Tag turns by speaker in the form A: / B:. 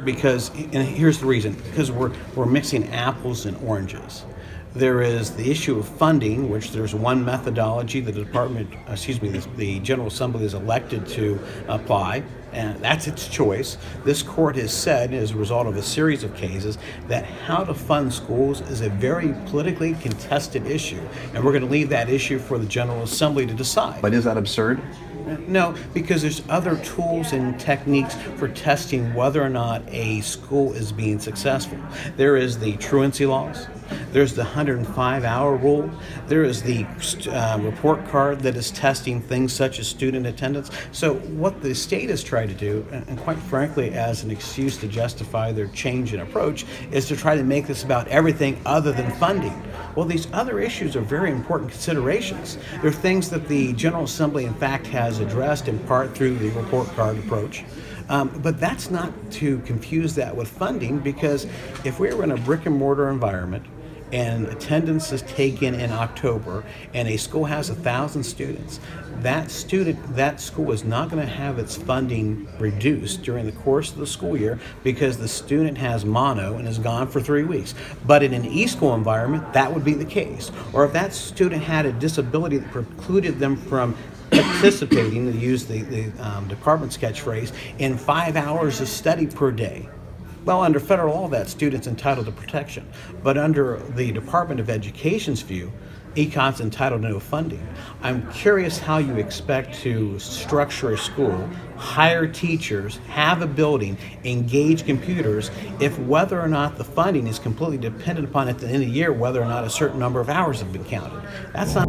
A: Because, and here's the reason, because we're mixing apples and oranges. There is the issue of funding, which there's one methodology the the General Assembly is elected to apply, and that's its choice. This court has said, as a result of a series of cases, that how to fund schools is a very politically contested issue, and we're going to leave that issue for the General Assembly to decide.
B: But is that absurd?
A: No, because there's other tools and techniques for testing whether or not a school is being successful. There is the truancy laws. There's the 105-hour rule. There is the report card that is testing things such as student attendance. So what the state has tried to do, and quite frankly as an excuse to justify their change in approach, is to try to make this about everything other than funding. Well, these other issues are very important considerations. They're things that the General Assembly, in fact, has addressed in part through the report card approach. But that's not to confuse that with funding, because if we were in a brick and mortar environment and attendance is taken in October and a school has 1,000 students, that school is not going to have its funding reduced during the course of the school year because the student has mono and is gone for 3 weeks. But in an e-school environment, that would be the case. Or if that student had a disability that precluded them from participating, to use the department's catchphrase, in 5 hours of study per day. Well, under federal law, that student's entitled to protection. But under the Department of Education's view, ECOT's entitled to no funding. I'm curious how you expect to structure a school, hire teachers, have a building, engage computers, if whether or not the funding is completely dependent upon at the end of the year whether or not a certain number of hours have been counted. That's not